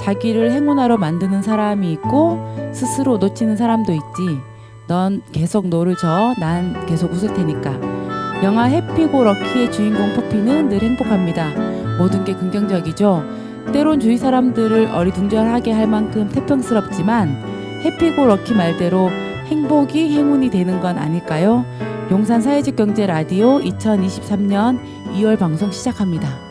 자기를 행운화로 만드는 사람이 있고 스스로 놓치는 사람도 있지. 넌 계속 노를 저, 난 계속 웃을 테니까. 영화 해피고 럭키의 주인공 포피는 늘 행복합니다. 모든 게 긍정적이죠. 때론 주위 사람들을 어리둥절하게 할 만큼 태평스럽지만 해피고 럭키 말대로 행복이 행운이 되는 건 아닐까요? 용산 사회적 경제 라디오 2023년 2월 방송 시작합니다.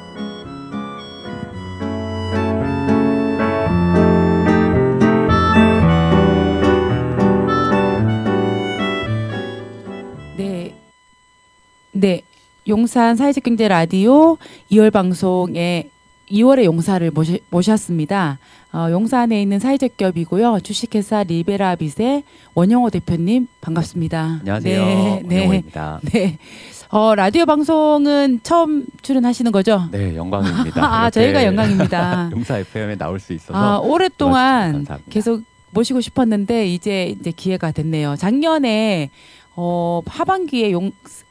네, 용산 사회적 경제 라디오 2월 방송에 2월의 용사를 모셨습니다. 용산에 있는 사회적 기업이고요. 주식회사 리베라빗의 원영호 대표님 반갑습니다. 안녕하세요. 원영호입니다. 네. 라디오 방송은 처음 출연하시는 거죠? 네, 영광입니다. 저희가 영광입니다. 용사 FM에 나올 수 있어서 오랫동안 계속 모시고 싶었는데 이제 기회가 됐네요. 작년에 하반기에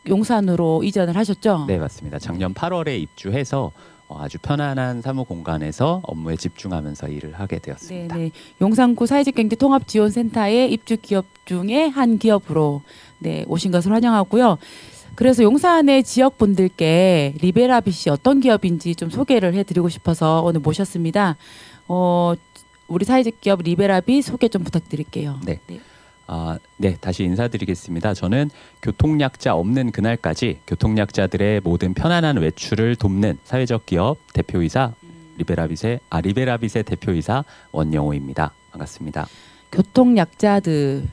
용산으로 이전을 하셨죠? 네, 맞습니다. 작년 8월에 입주해서 아주 편안한 사무 공간에서 업무에 집중하면서 일을 하게 되었습니다. 네, 용산구 사회적경제통합지원센터의 입주 기업 중에 한 기업으로 오신 것을 환영하고요. 그래서 용산의 지역분들께 리베라빗이 어떤 기업인지 좀 소개를 해드리고 싶어서 오늘 모셨습니다. 우리 사회적 기업 리베라빗 소개 좀 부탁드릴게요. 네. 네, 다시 인사드리겠습니다. 저는 교통약자 없는 그날까지 교통약자들의 모든 편안한 외출을 돕는 사회적 기업 대표이사 리베라빗의 대표이사 원영호입니다. 반갑습니다. 교통약자들을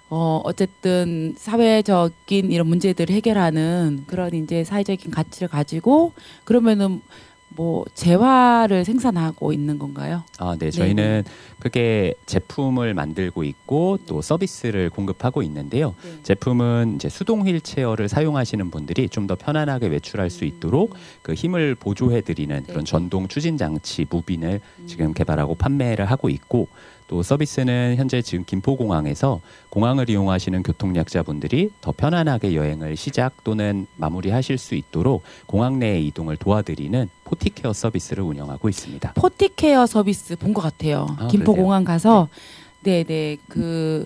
어쨌든 사회적인 이런 문제들을 해결하는 그런 이제 사회적인 가치를 가지고 그러면은 뭐 재화를 생산하고 있는 건가요? 네, 저희는 크게 제품을 만들고 있고 또 서비스를 공급하고 있는데요. 제품은 이제 수동 휠체어를 사용하시는 분들이 좀 더 편안하게 외출할 수 있도록 그 힘을 보조해드리는 그런 전동 추진 장치 무빈을 지금 개발하고 판매를 하고 있고, 또 서비스는 현재 지금 김포공항에서 공항을 이용하시는 교통약자분들이 더 편안하게 여행을 시작 또는 마무리하실 수 있도록 공항 내의 이동을 도와드리는 포티케어 서비스를 운영하고 있습니다. 포티케어 서비스 본 것 같아요. 김포공항 가서 그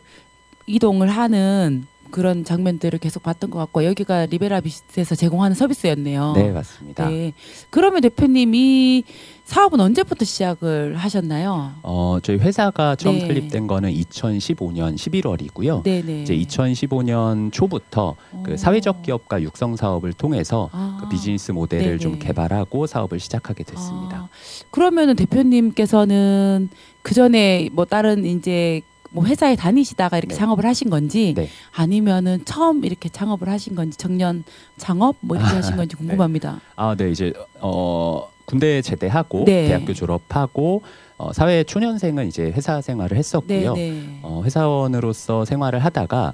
이동을 하는 그런 장면들을 계속 봤던 것 같고, 여기가 리베라빗에서 제공하는 서비스였네요. 네, 맞습니다. 네. 그러면 대표님이 사업은 언제부터 시작을 하셨나요? 저희 회사가 처음 설립된 거는 2015년 11월이고요. 이제 2015년 초부터 그 사회적 기업가 육성 사업을 통해서 그 비즈니스 모델을 좀 개발하고 사업을 시작하게 됐습니다. 그러면은 대표님께서는 그 전에 뭐 다른 이제 뭐 회사에 다니시다가 이렇게 창업을 하신 건지 아니면은 처음 이렇게 창업을 하신 건지, 청년 창업 뭐 이렇게 하신 건지 궁금합니다. 네, 이제 군대 제대하고 대학교 졸업하고 사회 초년생은 이제 회사 생활을 했었고요. 회사원으로서 생활을 하다가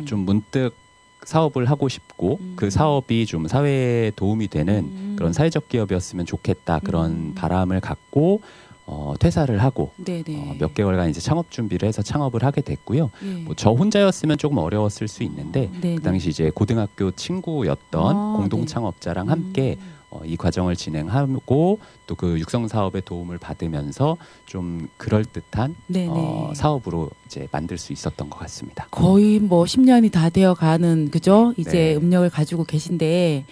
좀 문득 사업을 하고 싶고 그 사업이 좀 사회에 도움이 되는 그런 사회적 기업이었으면 좋겠다, 그런 바람을 갖고 퇴사를 하고 몇 개월간 이제 창업 준비를 해서 창업을 하게 됐고요. 뭐 저 혼자였으면 조금 어려웠을 수 있는데 그 당시 이제 고등학교 친구였던 공동 창업자랑 함께 이 과정을 진행하고 또 그 육성 사업의 도움을 받으면서 좀 그럴듯한 사업으로 이제 만들 수 있었던 것 같습니다. 거의 뭐 10년이 다 되어가는 그죠? 이제 음력을 가지고 계신데.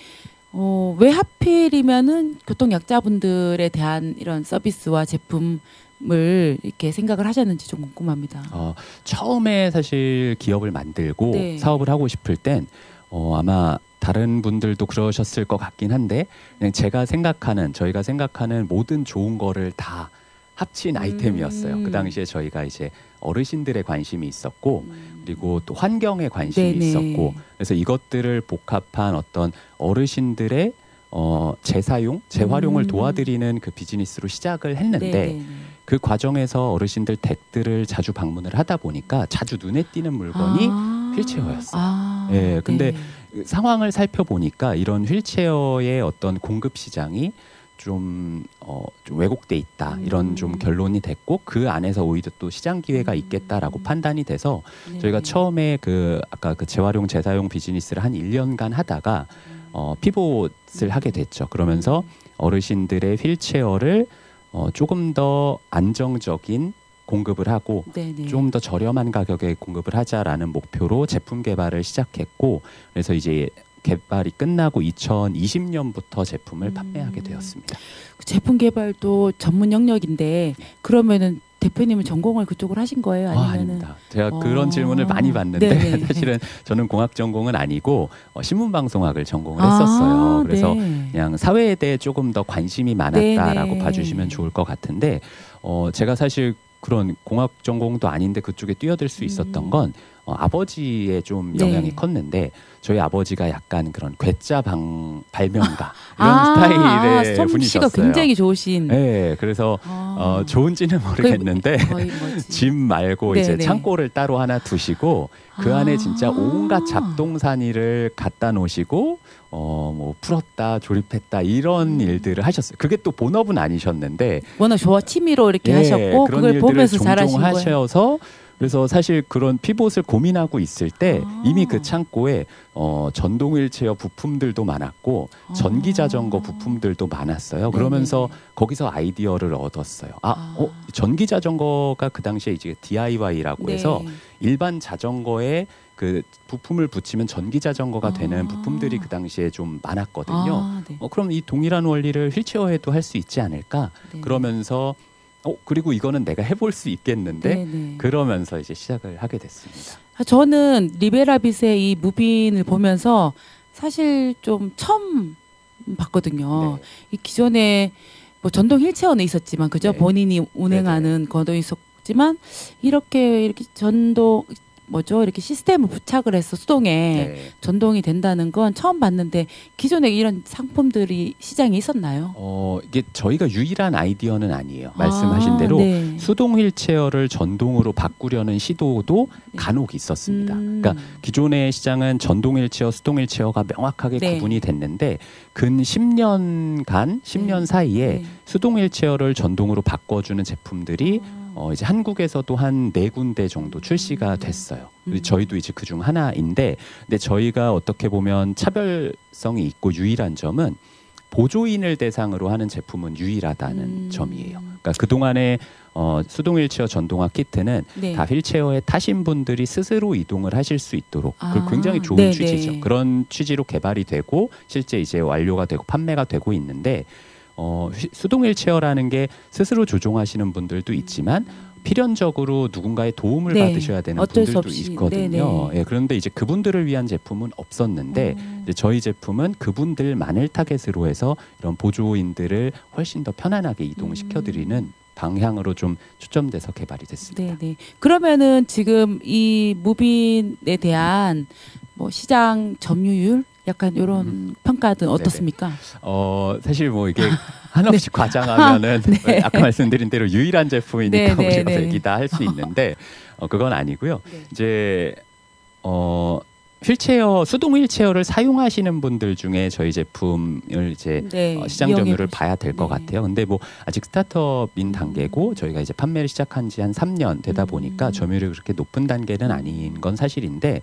왜 하필이면은 교통약자분들에 대한 이런 서비스와 제품을 이렇게 생각을 하셨는지 좀 궁금합니다. 처음에 사실 기업을 만들고 사업을 하고 싶을 땐 아마 다른 분들도 그러셨을 것 같긴 한데, 그냥 저희가 생각하는 모든 좋은 거를 다 합친 아이템이었어요. 그 당시에 저희가 이제 어르신들의 관심이 있었고 그리고 또 환경에 관심이 있었고, 그래서 이것들을 복합한 어떤 어르신들의 재활용을 도와드리는 그 비즈니스로 시작을 했는데 그 과정에서 어르신들 댁들을 자주 방문을 하다 보니까 자주 눈에 띄는 물건이 휠체어였어요. 근데 상황을 살펴보니까 이런 휠체어의 어떤 공급 시장이 좀 왜곡돼 있다, 이런 좀 결론이 됐고, 그 안에서 오히려 또 시장 기회가 있겠다라고 판단이 돼서 저희가 처음에 아까 그 재활용 재사용 비즈니스를 한 1년간 하다가 피봇을 하게 됐죠. 그러면서 어르신들의 휠체어를 조금 더 안정적인 공급을 하고 좀 더 저렴한 가격에 공급을 하자라는 목표로 제품 개발을 시작했고 그래서 이제 개발이 끝나고 2020년부터 제품을 판매하게 되었습니다. 제품 개발도 전문 영역인데 그러면은 대표님은 전공을 그쪽으로 하신 거예요? 아니면은? 아닙니다. 제가 그런 질문을 많이 받는데 사실은 저는 공학 전공은 아니고 신문방송학을 전공을 했었어요. 그래서 그냥 사회에 대해 조금 더 관심이 많았다라고 봐주시면 좋을 것 같은데 제가 사실 그런 공학 전공도 아닌데 그쪽에 뛰어들 수 있었던 건 아버지의 좀 영향이 컸는데 저희 아버지가 약간 그런 괴짜 발명가 이런 스타일의 분이셨어요. 솜씨가 굉장히 좋으신. 네, 그래서 좋은지는 모르겠는데 집 말고 이제 창고를 따로 하나 두시고 그 안에 진짜 온갖 잡동사니를 갖다 놓으시고 뭐 풀었다 조립했다 이런 일들을 하셨어요. 그게 또 본업은 아니셨는데 워낙 취미로 이렇게 하셨고 그걸 보면서 잘하신 거예요. 하셔서 그래서 사실 그런 피봇을 고민하고 있을 때 이미 그 창고에 전동 휠체어 부품들도 많았고 전기 자전거 부품들도 많았어요. 그러면서 거기서 아이디어를 얻었어요. 전기 자전거가 그 당시에 이제 DIY라고 해서 일반 자전거에 그 부품을 붙이면 전기 자전거가 되는 부품들이 그 당시에 좀 많았거든요. 그럼 이 동일한 원리를 휠체어에도 할 수 있지 않을까? 그러면서 그리고 이거는 내가 해볼 수 있겠는데 그러면서 이제 시작을 하게 됐습니다. 저는 리베라빗의 이 무빈을 보면서 사실 좀 처음 봤거든요. 이 기존에 뭐 전동 휠체어는 있었지만 그죠? 본인이 운행하는 거도 있었지만 이렇게 전동 이렇게 시스템을 부착을 해서 수동에 전동이 된다는 건 처음 봤는데 기존에 이런 상품들이 시장에 있었나요? 이게 저희가 유일한 아이디어는 아니에요. 말씀하신 대로 수동 휠체어를 전동으로 바꾸려는 시도도 간혹 있었습니다. 그러니까 기존의 시장은 전동 휠체어, 수동 휠체어가 명확하게 구분이 됐는데 근 10년 사이에 수동 휠체어를 전동으로 바꿔주는 제품들이 이제 한국에서도 한 4군데 정도 출시가 됐어요. 저희도 이제 그중 하나인데, 근데 저희가 어떻게 보면 차별성이 있고 유일한 점은 보조인을 대상으로 하는 제품은 유일하다는 점이에요. 그러니까 그동안에 수동 휠체어 전동화 키트는 다 휠체어에 타신 분들이 스스로 이동을 하실 수 있도록 굉장히 좋은 취지죠. 그런 취지로 개발이 되고 실제 이제 완료가 되고 판매가 되고 있는데 수동 휠체어라는 게 스스로 조종하시는 분들도 있지만 필연적으로 누군가의 도움을 받으셔야 되는 분들도 있거든요. 그런데 이제 그분들을 위한 제품은 없었는데 이제 저희 제품은 그분들만을 타겟으로 해서 이런 보조인들을 훨씬 더 편안하게 이동시켜드리는 방향으로 좀 초점돼서 개발이 됐습니다. 그러면은 지금 이 무빈에 대한 뭐 시장 점유율 약간 이런 평가는 어떻습니까? 사실 뭐 이게 한없이 과장하면은 아까 말씀드린 대로 유일한 제품이니까 우리가 백이다 할 수 있는데 그건 아니고요. 이제 휠체어, 수동 휠체어를 사용하시는 분들 중에 저희 제품을 이제 시장 점유를 봐야 될 것 같아요. 근데 뭐 아직 스타트업인 단계고 저희가 이제 판매를 시작한 지 한 3년 되다 보니까 점유율이 그렇게 높은 단계는 아닌 건 사실인데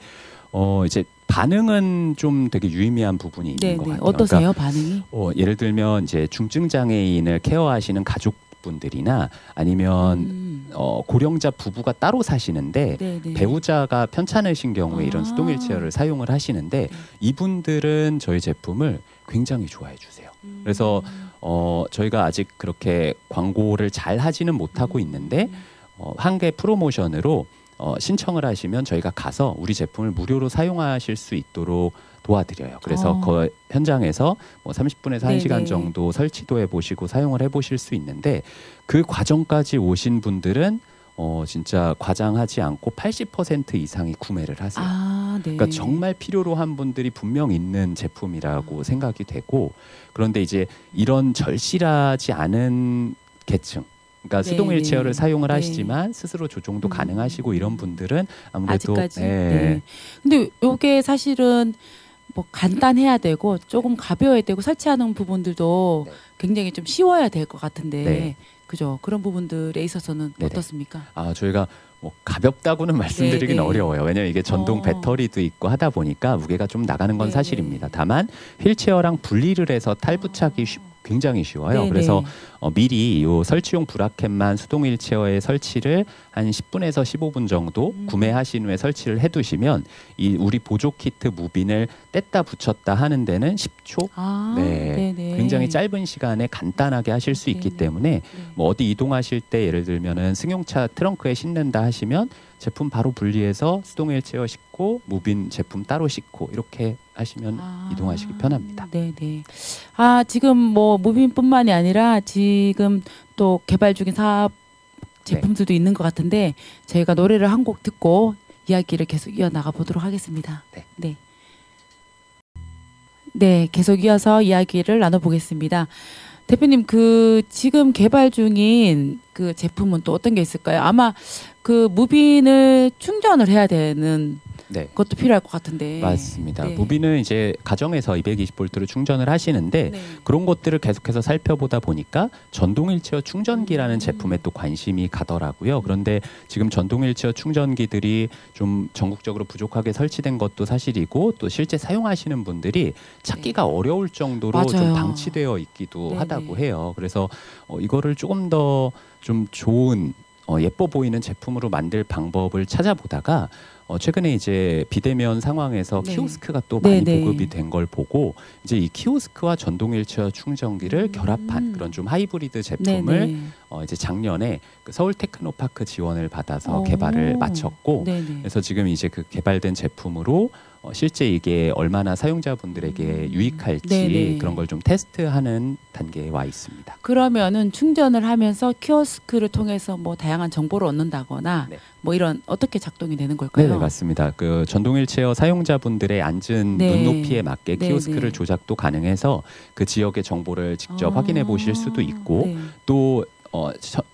이제 반응은 좀 되게 유의미한 부분이 있는 것 같아요. 어떠세요, 그러니까, 반응이? 예를 들면 이제 중증 장애인을 케어하시는 가족분들이나 아니면 고령자 부부가 따로 사시는데 배우자가 편찮으신 경우에 이런 수동 휠체어를 사용을 하시는데 이분들은 저희 제품을 굉장히 좋아해 주세요. 그래서 저희가 아직 그렇게 광고를 잘 하지는 못하고 있는데 한 개 프로모션으로 신청을 하시면 저희가 가서 우리 제품을 무료로 사용하실 수 있도록 도와드려요. 그래서 그 현장에서 뭐 30분에서 1시간 정도 설치도 해보시고 사용을 해보실 수 있는데 그 과정까지 오신 분들은 진짜 과장하지 않고 80% 이상이 구매를 하세요. 그러니까 정말 필요로 한 분들이 분명 있는 제품이라고 생각이 되고 그런데 이제 이런 절실하지 않은 계층 그러니까 수동 휠체어를 사용을 하시지만 스스로 조종도 가능하시고 이런 분들은 아무래도 아직까지. 근데 이게 사실은 뭐 간단해야 되고 조금 가벼워야 되고 설치하는 부분들도 굉장히 좀 쉬워야 될 것 같은데 그죠? 그런 부분들에 있어서는 어떻습니까? 저희가 뭐 가볍다고는 말씀드리긴 어려워요. 왜냐하면 이게 전동 배터리도 있고 하다 보니까 무게가 좀 나가는 건 사실입니다. 다만 휠체어랑 분리를 해서 탈부착이 쉽고 굉장히 쉬워요. 네네. 그래서 미리 요 설치용 브라켓만 수동 휠체어에 설치를 한 10분에서 15분 정도 구매하신 후에 설치를 해두시면 이 우리 보조 키트 무빈을 뗐다 붙였다 하는 데는 10초. 네, 굉장히 짧은 시간에 간단하게 하실 수 있기 때문에 뭐 어디 이동하실 때 예를 들면은 승용차 트렁크에 싣는다 하시면 제품 바로 분리해서 수동 휠체어 싣고 무빈 제품 따로 싣고 이렇게 하시면 이동하시기 편합니다. 네네. 지금 뭐 무빈뿐만이 아니라 지금 또 개발 중인 사업 제품들도 있는 것 같은데 저희가 노래를 한 곡 듣고 이야기를 계속 이어나가 보도록 하겠습니다. 네. 네, 계속 이어서 이야기를 나눠보겠습니다. 대표님, 그 지금 개발 중인 그 제품은 또 어떤 게 있을까요? 아마 그 무빈을 충전을 해야 되는 것도 필요할 것 같은데. 맞습니다. 무빈은 이제 가정에서 220V로 충전을 하시는데 그런 것들을 계속해서 살펴보다 보니까 전동 휠체어 충전기라는 제품에 또 관심이 가더라고요. 그런데 지금 전동 휠체어 충전기들이 좀 전국적으로 부족하게 설치된 것도 사실이고 또 실제 사용하시는 분들이 찾기가 어려울 정도로 좀 방치되어 있기도 하다고 해요. 그래서 이거를 조금 더 좀 좋은 예뻐 보이는 제품으로 만들 방법을 찾아보다가 최근에 이제 비대면 상황에서 키오스크가 또 많이 보급이 된 걸 보고 이제 이 키오스크와 전동 휠체어 충전기를 결합한 그런 좀 하이브리드 제품을 이제 작년에 그 서울 테크노파크 지원을 받아서 개발을 마쳤고 그래서 지금 이제 그 개발된 제품으로 실제 이게 얼마나 사용자분들에게 유익할지 그런 걸 좀 테스트하는 단계에 와 있습니다. 그러면은 충전을 하면서 키오스크를 통해서 뭐 다양한 정보를 얻는다거나 뭐 이런 어떻게 작동이 되는 걸까요? 네, 맞습니다. 그 전동 휠체어 사용자분들의 앉은 눈높이에 맞게 키오스크를 조작도 가능해서 그 지역의 정보를 직접 확인해 보실 수도 있고 또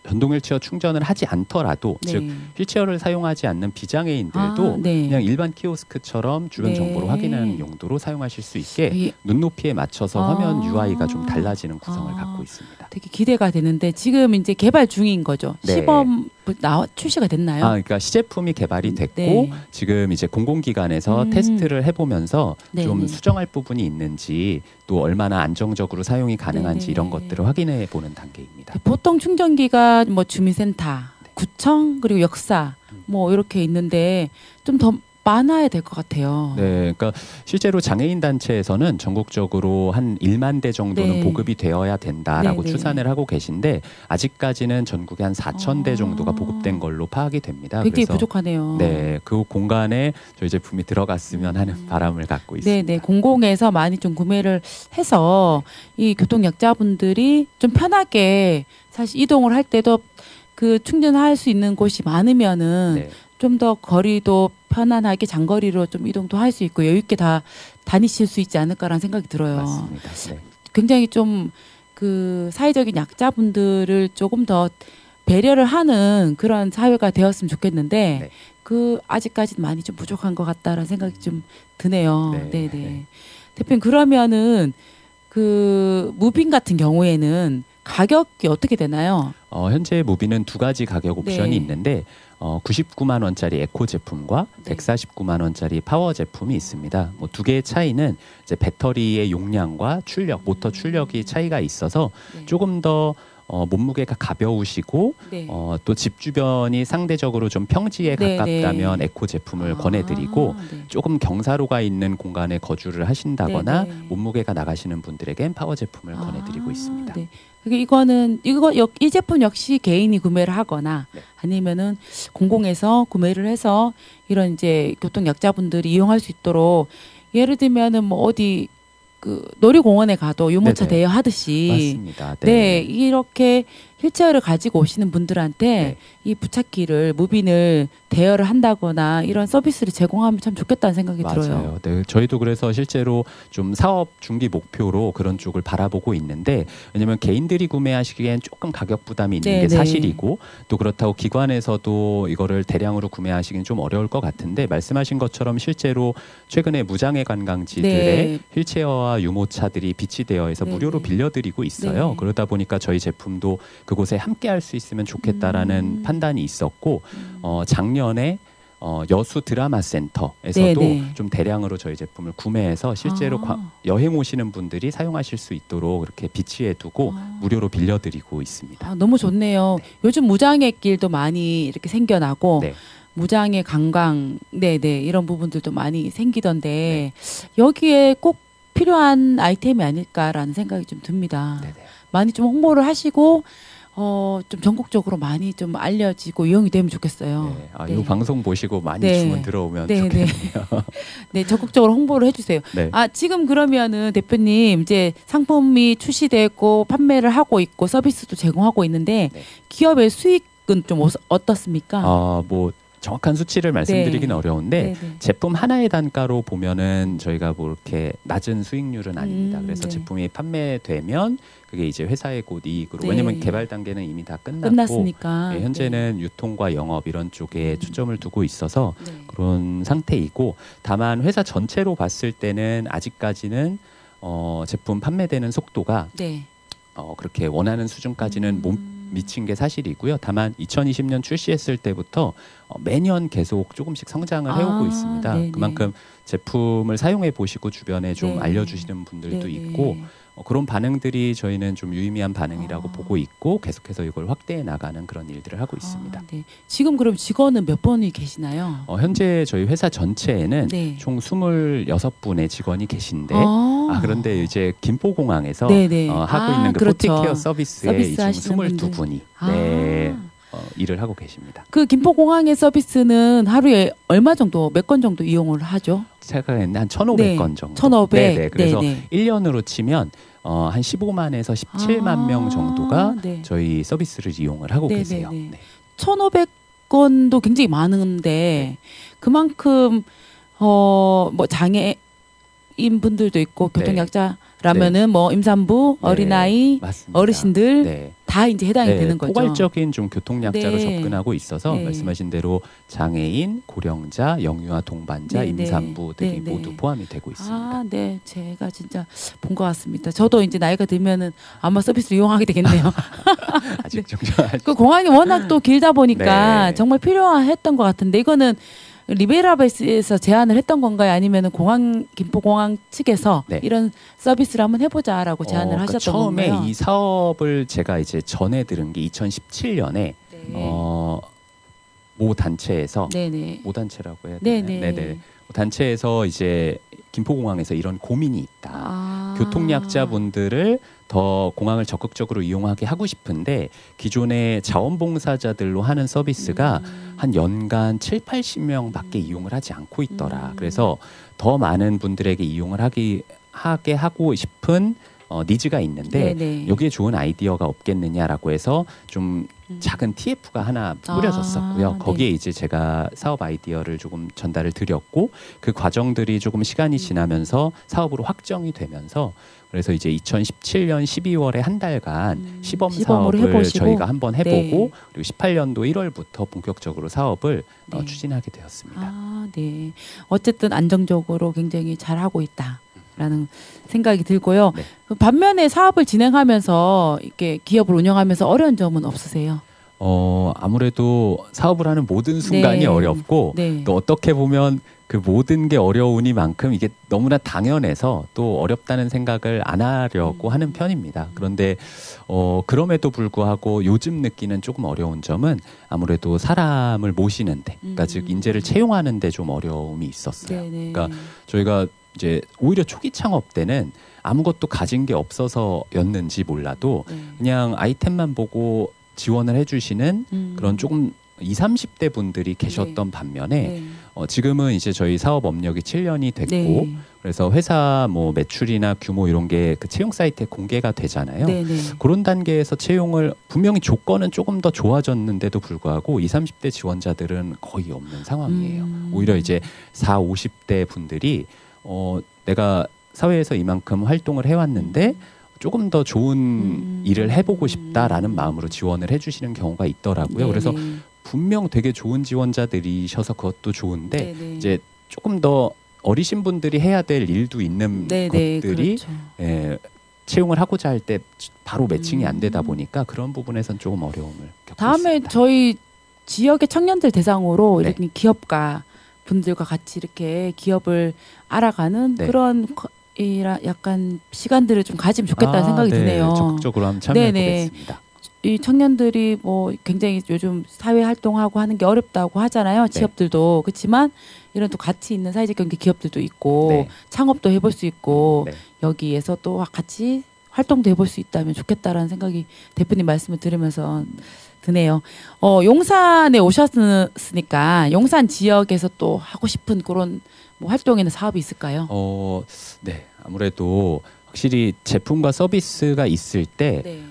전동 휠체어 충전을 하지 않더라도 즉 휠체어를 사용하지 않는 비장애인들도 그냥 일반 키오스크처럼 주변 정보를 확인하는 용도로 사용하실 수 있게 눈높이에 맞춰서 화면 UI가 좀 달라지는 구성을 갖고 있습니다. 되게 기대가 되는데 지금 이제 개발 중인 거죠. 시범 출시가 됐나요? 그러니까 시제품이 개발이 됐고 지금 이제 공공기관에서 테스트를 해보면서 좀 수정할 부분이 있는지 또 얼마나 안정적으로 사용이 가능한지 이런 것들을 확인해 보는 단계입니다. 보통 충전기가 뭐 주민센터, 구청 그리고 역사 뭐 이렇게 있는데 좀 더 많아야 될 것 같아요. 네, 그러니까 실제로 장애인 단체에서는 전국적으로 한 1만 대 정도는 보급이 되어야 된다라고 추산을 하고 계신데 아직까지는 전국에 한 4천 대 정도가 보급된 걸로 파악이 됩니다. 굉장히 부족하네요. 네, 그 공간에 저희 제품이 들어갔으면 하는 바람을 갖고 있습니다. 네, 공공에서 많이 좀 구매를 해서 이 교통약자분들이 좀 편하게 사실 이동을 할 때도 그 충전할 수 있는 곳이 많으면은 좀 더 거리도 편안하게 장거리로 좀 이동도 할 수 있고 여유 있게 다 다니실 수 있지 않을까라는 생각이 들어요. 맞습니다. 굉장히 좀 그 사회적인 약자분들을 조금 더 배려를 하는 그런 사회가 되었으면 좋겠는데 그 아직까지는 많이 좀 부족한 것 같다라는 생각이 좀 드네요. 네. 대표님 그러면은 그 무빈 같은 경우에는 가격이 어떻게 되나요? 현재 무빈은 두 가지 가격 옵션이 있는데 99만 원짜리 에코 제품과 149만 원짜리 파워 제품이 있습니다. 뭐 두 개의 차이는 이제 배터리의 용량과 출력, 모터 출력이 차이가 있어서 조금 더 몸무게가 가벼우시고 또 집 주변이 상대적으로 좀 평지에 가깝다면 에코 제품을 권해드리고 조금 경사로가 있는 공간에 거주를 하신다거나 몸무게가 나가시는 분들에겐 파워 제품을 권해드리고 있습니다. 이 제품 역시 개인이 구매를 하거나 아니면은 공공에서 구매를 해서 이런 이제 교통 약자분들이 이용할 수 있도록 예를 들면은 뭐 어디 그 놀이공원에 가도 유모차 대여하듯이 맞습니다. 이렇게 휠체어를 가지고 오시는 분들한테 이 부착기를 무빈을 대여를 한다거나 이런 서비스를 제공하면 참 좋겠다는 생각이 들어요. 네, 저희도 그래서 실제로 좀 사업 중기 목표로 그런 쪽을 바라보고 있는데 왜냐하면 개인들이 구매하시기엔 조금 가격 부담이 있는 게 사실이고 또 그렇다고 기관에서도 이거를 대량으로 구매하시기는 좀 어려울 것 같은데 말씀하신 것처럼 실제로 최근에 무장애 관광지들의 휠체어와 유모차들이 비치되어 있어 무료로 빌려드리고 있어요. 그러다 보니까 저희 제품도 그곳에 함께 할 수 있으면 좋겠다라는 판단이 있었고 작년에 여수 드라마 센터에서도 네네. 좀 대량으로 저희 제품을 구매해서 실제로 여행 오시는 분들이 사용하실 수 있도록 이렇게 비치해 두고 무료로 빌려드리고 있습니다. 너무 좋네요. 네. 요즘 무장의 길도 많이 이렇게 생겨나고 네. 무장의 관광 네네 이런 부분들도 많이 생기던데 네. 여기에 꼭 필요한 아이템이 아닐까라는 생각이 좀 듭니다. 네네. 많이 좀 홍보를 하시고 좀 전국적으로 많이 좀 알려지고 이용이 되면 좋겠어요. 네. 이 방송 보시고 많이 주문 들어오면 좋겠네요. 네, 적극적으로 홍보를 해주세요. 네. 지금 그러면은 대표님 이제 상품이 출시되고 판매를 하고 있고 서비스도 제공하고 있는데 네. 기업의 수익은 좀 어떻습니까? 뭐 정확한 수치를 말씀드리기는 어려운데 제품 하나의 단가로 보면은 저희가 뭐 이렇게 낮은 수익률은 아닙니다. 그래서 제품이 판매되면 그게 이제 회사의 곧 이익으로 왜냐면 개발 단계는 이미 다 끝났으니까 현재는 유통과 영업 이런 쪽에 초점을 두고 있어서 그런 상태이고 다만 회사 전체로 봤을 때는 아직까지는 제품 판매되는 속도가 그렇게 원하는 수준까지는 못 미친 게 사실이고요. 다만 2020년 출시했을 때부터 매년 계속 조금씩 성장을 해오고 있습니다. 네네. 그만큼 제품을 사용해 보시고 주변에 좀 알려주시는 분들도 있고 그런 반응들이 저희는 좀 유의미한 반응이라고 보고 있고 계속해서 이걸 확대해 나가는 그런 일들을 하고 있습니다. 네. 지금 그럼 직원은 몇 분이 계시나요? 현재 저희 회사 전체에는 총 26분의 직원이 계신데 그런데 이제 김포공항에서 하고 있는 그 포티케어 서비스에 지금 22분이 일을 하고 계십니다. 그 김포공항의 서비스는 하루에 얼마 정도, 몇 건 정도 이용을 하죠? 생각했는데 한 1,500건 정도. 1,500. 네네. 그래서 1년으로 치면 한 15만에서 17만 명 정도가 저희 서비스를 이용을 하고 계세요. 네. 1,500건도 굉장히 많은데 그만큼 뭐 장애인 분들도 있고 교통약자라면은 뭐 임산부, 어린아이, 맞습니다. 어르신들 다 이제 해당이 되는 거죠. 포괄적인 좀 교통약자로 접근하고 있어서 말씀하신 대로 장애인, 고령자, 영유아 동반자, 임산부들이 모두 포함이 되고 있습니다. 네, 제가 진짜 본 것 같습니다. 저도 이제 나이가 들면은 아마 서비스를 이용하게 되겠네요. 아직 그 공항이 워낙 또 길다 보니까 정말 필요했던 것 같은데 이거는 리베라베스에서 제안을 했던 건가요? 아니면 김포공항 측에서 이런 서비스를 한번 해보자라고 제안을 하셨던 건가요? 처음에 이 사업을 제가 이제 전해 들은 게 2017년에 모 단체에서 모 단체라고 해야 되나요? 단체에서 이제 김포공항에서 이런 고민이 있다. 교통약자분들을 더 공항을 적극적으로 이용하게 하고 싶은데 기존의 자원봉사자들로 하는 서비스가 한 연간 7, 80명밖에 이용을 하지 않고 있더라. 그래서 더 많은 분들에게 이용을 하게 하고 싶은 니즈가 있는데 여기에 좋은 아이디어가 없겠느냐라고 해서 좀 작은 TF가 하나 뿌려졌었고요. 거기에 이제 제가 사업 아이디어를 조금 전달을 드렸고 그 과정들이 조금 시간이 지나면서 사업으로 확정이 되면서 그래서 이제 2017년 12월에 한 달간 시범 사업을 해보시고, 저희가 한번 해보고 그리고 18년도 1월부터 본격적으로 사업을 추진하게 되었습니다. 네. 어쨌든 안정적으로 굉장히 잘하고 있다라는 생각이 들고요. 반면에 사업을 진행하면서 이렇게 기업을 운영하면서 어려운 점은 없으세요? 아무래도 사업을 하는 모든 순간이 어렵고 또 어떻게 보면 그 모든 게 어려우니만큼 이게 너무나 당연해서 또 어렵다는 생각을 안 하려고 하는 편입니다. 그런데 그럼에도 불구하고 요즘 느끼는 조금 어려운 점은 아무래도 사람을 모시는데, 그러니까 즉 인재를 채용하는데 좀 어려움이 있었어요. 그러니까 저희가 이제 오히려 초기 창업 때는 아무것도 가진 게 없어서였는지 몰라도 그냥 아이템만 보고 지원을 해주시는 그런 조금 20, 30대 분들이 계셨던 반면에 지금은 이제 저희 사업 업력이 7년이 됐고 그래서 회사 뭐 매출이나 규모 이런 게 그 채용 사이트에 공개가 되잖아요. 그런 단계에서 채용을 분명히 조건은 조금 더 좋아졌는데도 불구하고 20, 30대 지원자들은 거의 없는 상황이에요. 오히려 이제 40, 50대 분들이 내가 사회에서 이만큼 활동을 해왔는데 조금 더 좋은 일을 해보고 싶다라는 마음으로 지원을 해주시는 경우가 있더라고요. 그래서 분명 되게 좋은 지원자들이셔서 그것도 좋은데 이제 조금 더 어리신 분들이 해야 될 일도 있는 것들이 채용을 하고자 할 때 바로 매칭이 안 되다 보니까 그런 부분에선 조금 어려움을 겪고 다음에 있습니다. 저희 지역의 청년들 대상으로 이렇게 기업가 분들과 같이 이렇게 기업을 알아가는 그런 약간 시간들을 좀 가지면 좋겠다는 생각이 드네요. 적극적으로 한번 참여해보겠습니다. 이 청년들이 뭐 굉장히 요즘 사회 활동하고 하는 게 어렵다고 하잖아요. 취업들도. 그렇지만 이런 또 가치 있는 사회적 경제 기업들도 있고 창업도 해볼 수 있고 여기에서 또 같이 활동도 해볼 수 있다면 좋겠다라는 생각이 대표님 말씀을 들으면서 드네요. 용산에 오셨으니까 용산 지역에서 또 하고 싶은 그런 뭐 활동이나 사업이 있을까요? 네. 아무래도 확실히 제품과 서비스가 있을 때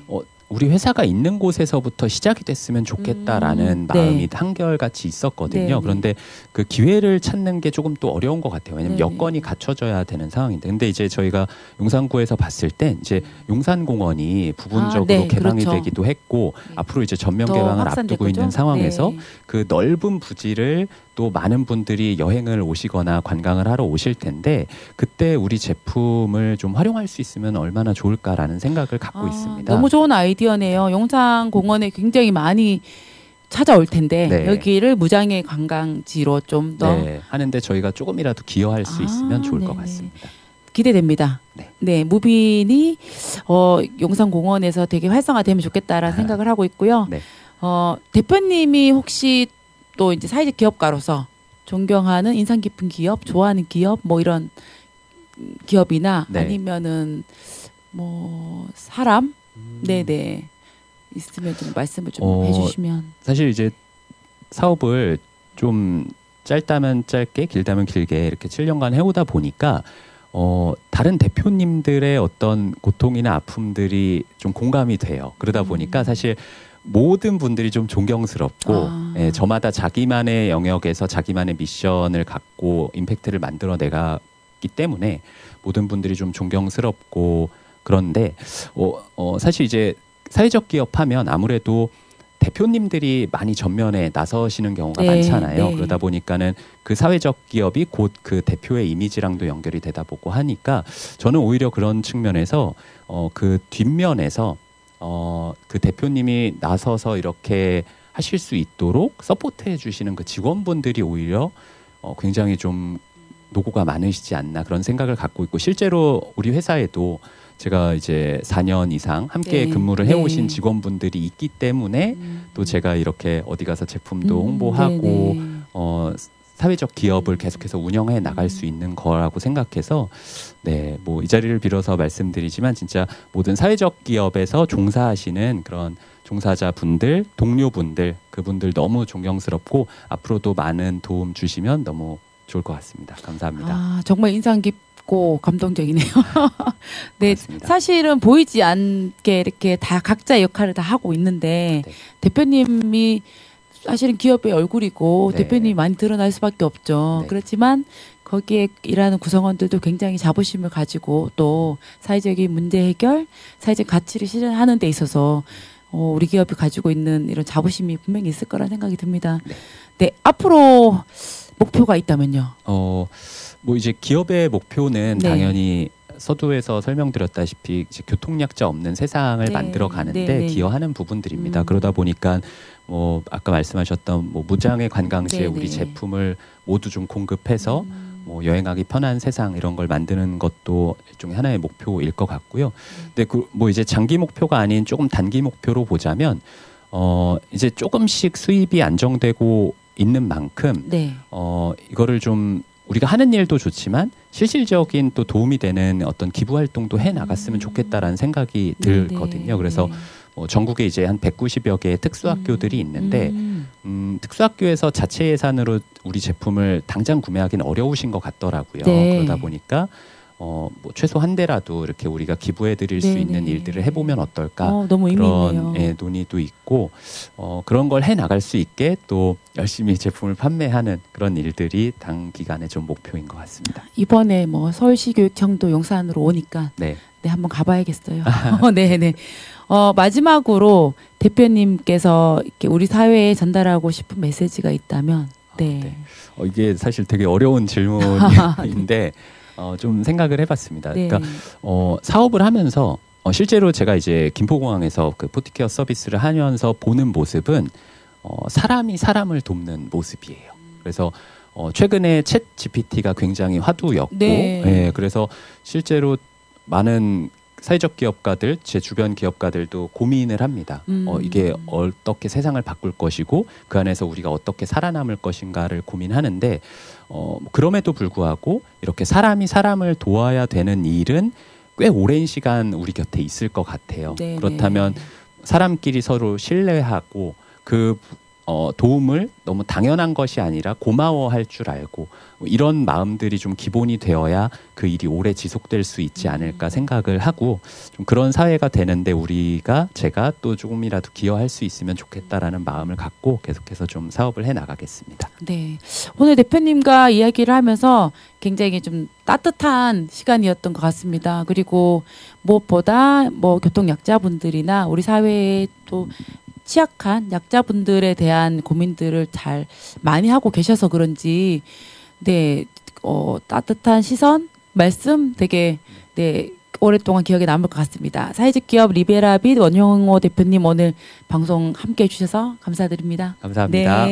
우리 회사가 있는 곳에서부터 시작이 됐으면 좋겠다라는 마음이 한결같이 있었거든요. 그런데 그 기회를 찾는 게 조금 또 어려운 것 같아요. 왜냐하면 여건이 갖춰져야 되는 상황인데, 근데 이제 저희가 용산구에서 봤을 때 이제 용산공원이 부분적으로 개방이 되기도 했고 앞으로 이제 전면 개방을 앞두고 있는 상황에서 그 넓은 부지를 또 많은 분들이 여행을 오시거나 관광을 하러 오실 텐데 그때 우리 제품을 좀 활용할 수 있으면 얼마나 좋을까라는 생각을 갖고 있습니다. 너무 좋은 아이디어네요. 용산공원에 굉장히 많이 찾아올 텐데 여기를 무장의 관광지로 좀 더 하는데 저희가 조금이라도 기여할 수 있으면 좋을 것 같습니다. 기대됩니다. 무빈이 용산공원에서 되게 활성화되면 좋겠다라는 생각을 하고 있고요. 대표님이 혹시 또 이제 사회적 기업가로서 존경하는 인상 깊은 기업, 좋아하는 기업, 뭐 이런 기업이나 아니면은 뭐 사람, 있으면 좀 말씀을 좀 해주시면. 사실 이제 사업을 좀 짧다면 짧게, 길다면 길게 이렇게 7년간 해오다 보니까 다른 대표님들의 어떤 고통이나 아픔들이 좀 공감이 돼요. 그러다 보니까 사실 모든 분들이 좀 존경스럽고 저마다 자기만의 영역에서 자기만의 미션을 갖고 임팩트를 만들어 내가기 때문에 모든 분들이 좀 존경스럽고 그런데 사실 이제 사회적 기업 하면 아무래도 대표님들이 많이 전면에 나서시는 경우가 많잖아요. 그러다 보니까는 그 사회적 기업이 곧 그 대표의 이미지랑도 연결이 되다 보고 하니까 저는 오히려 그런 측면에서 그 뒷면에서 그 대표님이 나서서 이렇게 하실 수 있도록 서포트해 주시는 그 직원분들이 오히려 굉장히 좀 노고가 많으시지 않나 그런 생각을 갖고 있고 실제로 우리 회사에도 제가 이제 4년 이상 함께 근무를 해오신 직원분들이 있기 때문에 또 제가 이렇게 어디 가서 제품도 홍보하고 사회적 기업을 계속해서 운영해 나갈 수 있는 거라고 생각해서 뭐 이 자리를 빌어서 말씀드리지만 진짜 모든 사회적 기업에서 종사하시는 그런 종사자분들, 동료분들 그분들 너무 존경스럽고 앞으로도 많은 도움 주시면 너무 좋을 것 같습니다. 감사합니다. 정말 인상 깊고 감동적이네요. 고맙습니다. 사실은 보이지 않게 이렇게 다 각자의 역할을 다 하고 있는데 대표님이 사실은 기업의 얼굴이고 대표님이 많이 드러날 수밖에 없죠. 그렇지만 거기에 일하는 구성원들도 굉장히 자부심을 가지고 또 사회적인 문제 해결, 사회적 가치를 실현하는 데 있어서 우리 기업이 가지고 있는 이런 자부심이 분명히 있을 거라는 생각이 듭니다. 앞으로 목표가 있다면요? 뭐 이제 기업의 목표는 당연히 서두에서 설명드렸다시피 이제 교통약자 없는 세상을 만들어 가는데 기여하는 부분들입니다. 그러다 보니까 뭐 아까 말씀하셨던 뭐 무장의 관광지에 우리 제품을 모두 좀 공급해서 뭐 여행하기 편한 세상 이런 걸 만드는 것도 일종의 하나의 목표일 것 같고요. 근데 뭐 이제 장기 목표가 아닌 조금 단기 목표로 보자면 이제 조금씩 수입이 안정되고 있는 만큼 이거를 좀 우리가 하는 일도 좋지만 실질적인 또 도움이 되는 어떤 기부 활동도 해 나갔으면 좋겠다라는 생각이 들거든요. 그래서 전국에 이제 한 190여 개의 특수학교들이 있는데 특수학교에서 자체 예산으로 우리 제품을 당장 구매하기는 어려우신 것 같더라고요. 그러다 보니까 뭐 최소 한 대라도 이렇게 우리가 기부해 드릴 수 있는 일들을 해보면 어떨까 너무 그런 논의도 있고 그런 걸 해 나갈 수 있게 또 열심히 제품을 판매하는 그런 일들이 단기간에 좀 목표인 것 같습니다. 이번에 뭐 서울시교육청도 용산으로 오니까 한번 가봐야겠어요. 마지막으로 대표님께서 이렇게 우리 사회에 전달하고 싶은 메시지가 있다면 이게 사실 되게 어려운 질문인데 좀 생각을 해봤습니다. 그러니까 사업을 하면서 실제로 제가 이제 김포공항에서 그 포티케어 서비스를 하면서 보는 모습은 사람이 사람을 돕는 모습이에요. 그래서 최근에 챗 GPT가 굉장히 화두였고, 네. 예, 그래서 실제로 많은 사회적 기업가들, 제 주변 기업가들도 고민을 합니다. 이게 어떻게 세상을 바꿀 것이고 그 안에서 우리가 어떻게 살아남을 것인가를 고민하는데 그럼에도 불구하고 이렇게 사람이 사람을 도와야 되는 일은 꽤 오랜 시간 우리 곁에 있을 것 같아요. 네네. 그렇다면 사람끼리 서로 신뢰하고 그 도움을 너무 당연한 것이 아니라 고마워할 줄 알고 이런 마음들이 좀 기본이 되어야 그 일이 오래 지속될 수 있지 않을까 생각을 하고 좀 그런 사회가 되는데 제가 또 조금이라도 기여할 수 있으면 좋겠다라는 마음을 갖고 계속해서 좀 사업을 해 나가겠습니다. 네, 오늘 대표님과 이야기를 하면서 굉장히 좀 따뜻한 시간이었던 것 같습니다. 그리고 무엇보다 뭐 교통 약자분들이나 우리 사회에 또 취약한 약자분들에 대한 고민들을 잘 많이 하고 계셔서 그런지 네, 따뜻한 시선, 말씀 되게 네, 오랫동안 기억에 남을 것 같습니다. 사회적 기업 리베라빗 원용호 대표님 오늘 방송 함께 해주셔서 감사드립니다. 감사합니다.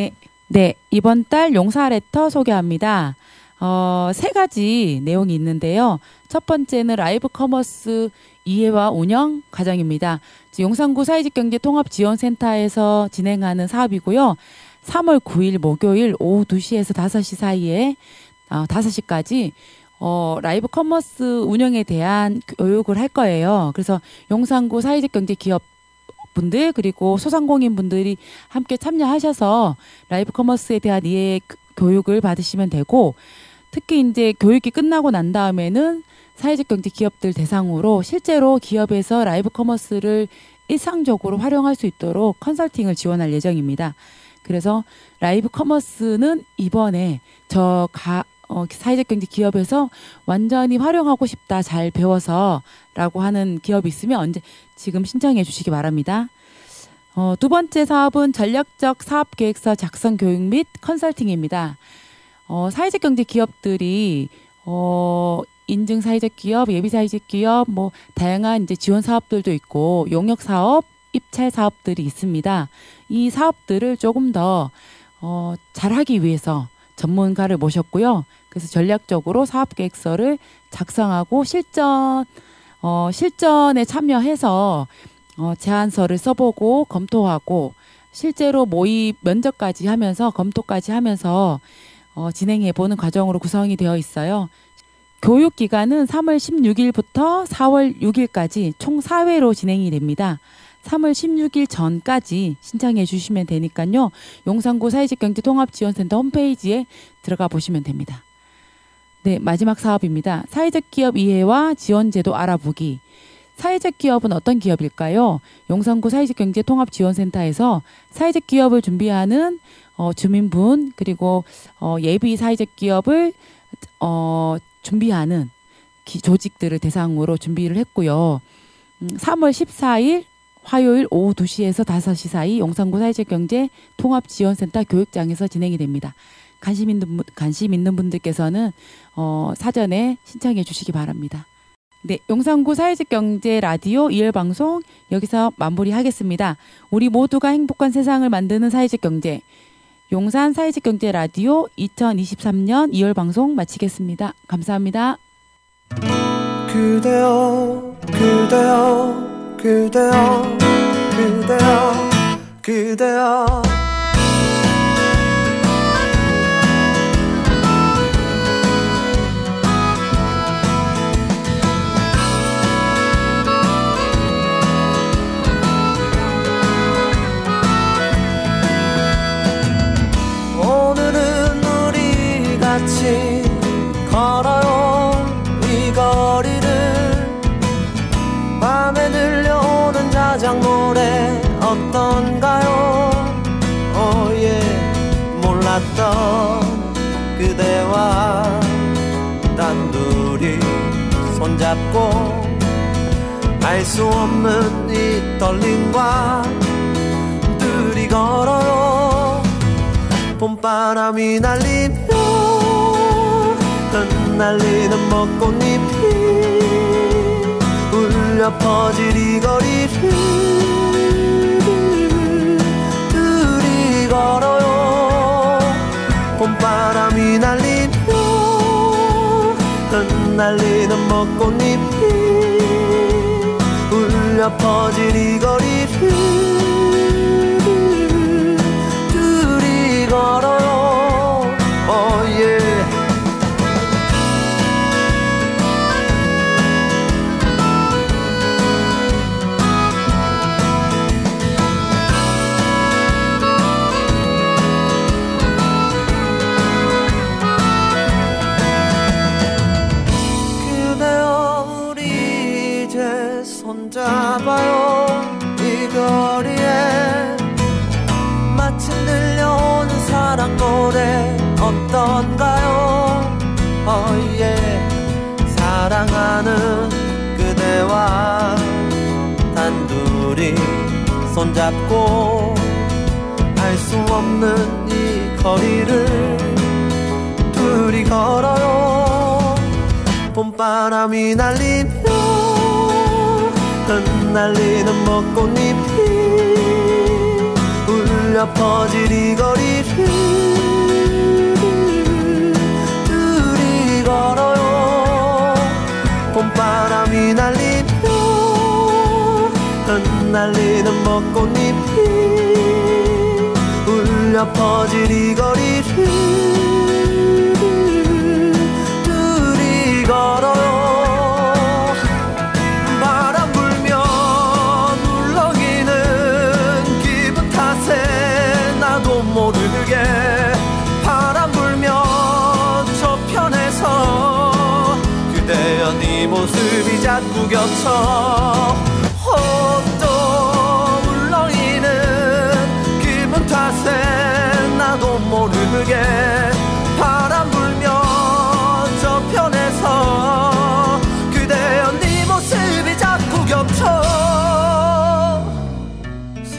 네, 이번 달 용사 레터 소개합니다. 3가지 내용이 있는데요. 첫 번째는 라이브 커머스 이해와 운영 과정입니다. 용산구 사회직경제통합지원센터에서 진행하는 사업이고요. 3월 9일 목요일 오후 2시에서 5시 사이에 5시까지 라이브 커머스 운영에 대한 교육을 할 거예요. 그래서 용산구 사회직경제기업 분들 그리고 소상공인 분들이 함께 참여하셔서 라이브 커머스에 대한 이해 교육을 받으시면 되고 특히 이제 교육이 끝나고 난 다음에는 사회적 경제 기업들 대상으로 실제로 기업에서 라이브 커머스를 일상적으로 활용할 수 있도록 컨설팅을 지원할 예정입니다. 그래서 라이브 커머스는 이번에 사회적 경제 기업에서 완전히 활용하고 싶다, 잘 배워서 라고 하는 기업이 있으면 지금 신청해 주시기 바랍니다. 두 번째 사업은 전략적 사업계획서 작성 교육 및 컨설팅입니다. 사회적 경제 기업들이 인증 사회적 기업, 예비 사회적 기업, 뭐 다양한 이제 지원 사업들도 있고 용역 사업, 입찰 사업들이 있습니다. 이 사업들을 조금 더 잘하기 위해서 전문가를 모셨고요. 그래서 전략적으로 사업 계획서를 작성하고 실전에 참여해서 제안서를 써보고 검토하고 실제로 모의 면접까지 하면서 검토까지 하면서 진행해보는 과정으로 구성이 되어 있어요. 교육 기간은 3월 16일부터 4월 6일까지 총 4회로 진행이 됩니다. 3월 16일 전까지 신청해 주시면 되니까요. 용산구 사회직경제통합지원센터 홈페이지에 들어가 보시면 됩니다. 네, 마지막 사업입니다. 사회적 기업 이해와 지원제도 알아보기. 사회적 기업은 어떤 기업일까요? 용산구 사회직경제통합지원센터에서 사회적 기업을 준비하는 주민분 그리고 예비 사회적 기업을 준비하는 조직들을 대상으로 준비를 했고요. 3월 14일 화요일 오후 2시에서 5시 사이 용산구 사회적경제통합지원센터 교육장에서 진행이 됩니다. 관심 있는 분들께서는 사전에 신청해 주시기 바랍니다. 네, 용산구 사회적경제 라디오 2열 방송 여기서 마무리하겠습니다. 우리 모두가 행복한 세상을 만드는 사회적 경제 용산 사회적 경제 라디오 2023년 2월 방송 마치겠습니다. 감사합니다. 그대여 그대여 그대여 그대여 그대여 같이 걸어요 이 거리를 밤에 들려오는 자작 노래 어떤가요 몰랐던 그대와 단둘이 손잡고 알 수 없는 이 떨림과 둘이 걸어요 봄바람이 날리며 흩날리는 벚꽃잎이 울려 퍼질 이 거리를 둘이 걸어요. 봄바람이 날리며 흩날리는 벚꽃잎이 울려 퍼질 이 거리를 둘이 걸어요. oh yeah. 손잡아요. 이 거리에 마침 들려오는 사랑 노래 어떤가요? oh yeah. 사랑하는 그대와 단둘이 손잡고 알 수 없는 이 거리를 둘이 걸어요. 봄바람이 날리며 흩날리는 벚꽃잎이 울려 퍼질 이 거리를 둘이 걸어요. 봄바람이 날리며 흩날리는 벚꽃잎이 울려 퍼질 이 거리를 둘이 걸어요. 모르게 바람 불며 저편에서 그대여 네 모습이 자꾸 겹쳐 또 울렁이는 기분 탓에 나도 모르게 바람 불며 저편에서 그대여 네 모습이 자꾸 겹쳐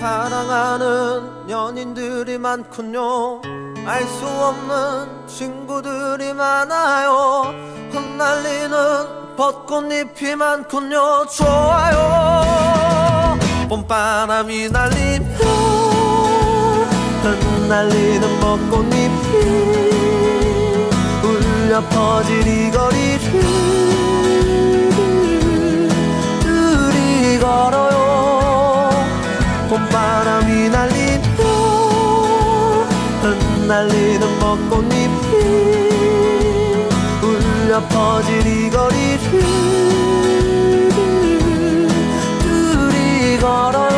사랑하는 연인들이 많군요. 알 수 없는 친구들이 많아요. 흩날리는 벚꽃잎이 많군요. 좋아요. 봄바람이 날리며 흩날리는 벚꽃잎이 울려 퍼질 이 거리를 둘이 걸어요. 봄바람이 날리며 흩날리는 벚꽃잎이 울려 퍼질 이 거리를 둘이 걸어